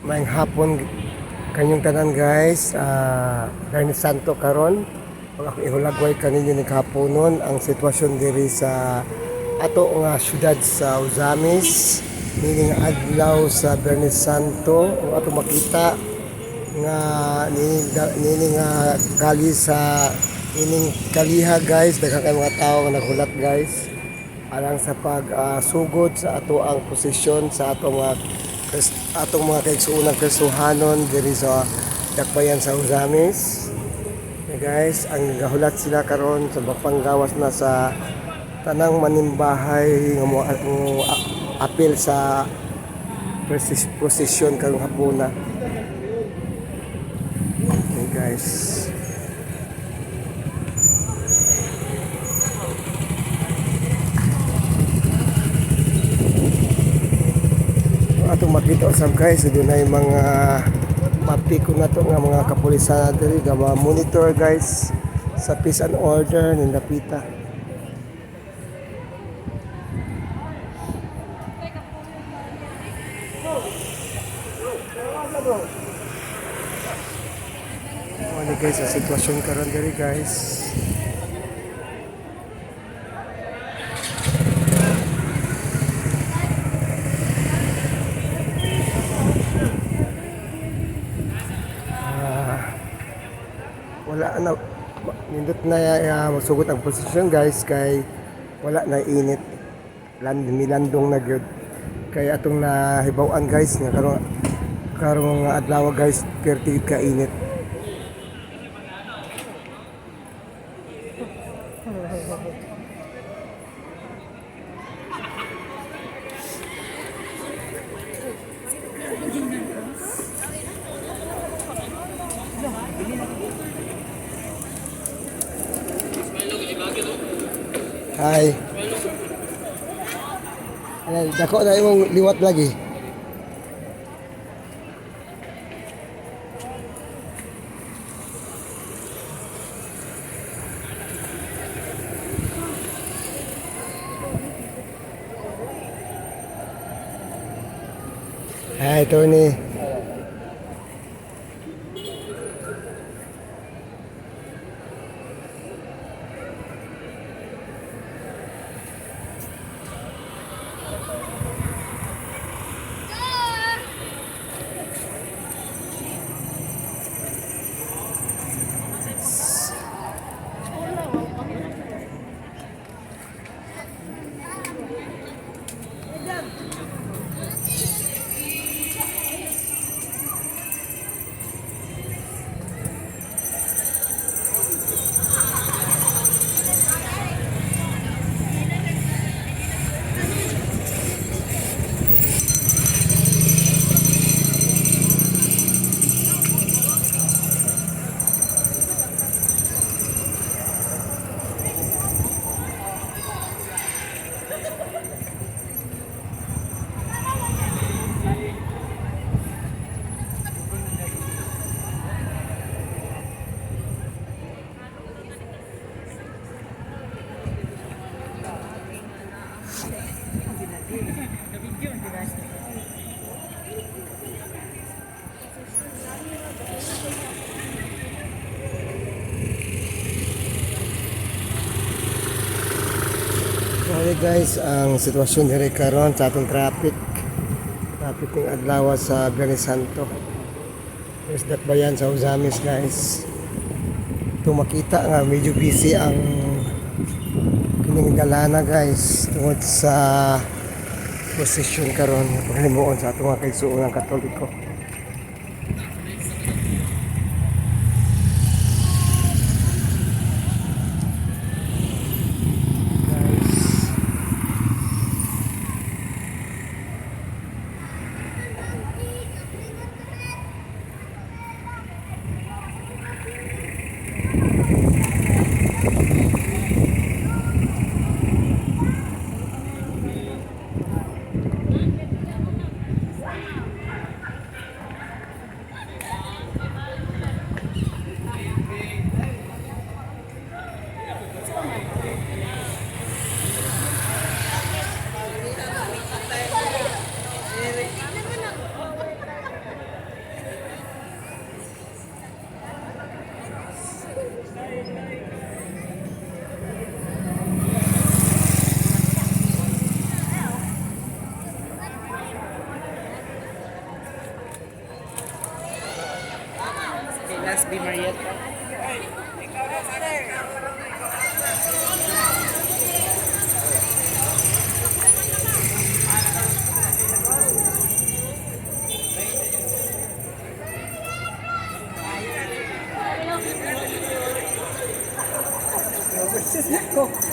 Maayong hapon kanyong tanan guys. Bernie Santo karon. Pag ako ihulagway kaninyo ni kahaponon ang sitwasyon diri sa ato nga syudad sa Uzamis. Meaning adlaw sa Bernie Santo. Ang ato makita nga nini nga gali sa ining kaliha guys. Daghang kay mga tao nga naghulat guys. Alang sa pagsugod sa ato ang posisyon sa atong mga kaigsuunang Kristohanon diri sa dakbayan sa Uzamis. Guys, ang gahulat sila karon sa panggawas na sa tanang manimbahay nga mo apil sa posisyon karong hapuna. Okay, guys. Atong makita usab guys, doon ay mga mapiko na to nga mga kapulisan diri nga monitor guys sa peace and order ni Lapita. Ano guys, ang sitwasyon karon diri guys. Wala na nindot na masugot ang posisyon guys kay wala na init milandong na gyud kay atong nahibaw-an guys nga karong adlaw guys perti ka init. Hi. Dako na imong liwat lagi. Hi, Tony. Okay guys, ang sitwasyon diri karon sa atong traffic ng adlaw sa Bernie Santo. There's dakbayan sa Uzamis guys. Ito makita nga medyo busy ang kining dalana guys tungod sa posisyon karon paghimuon sa atong mga kaigsuonang Katoliko. Las Be Marietta. Versus ako.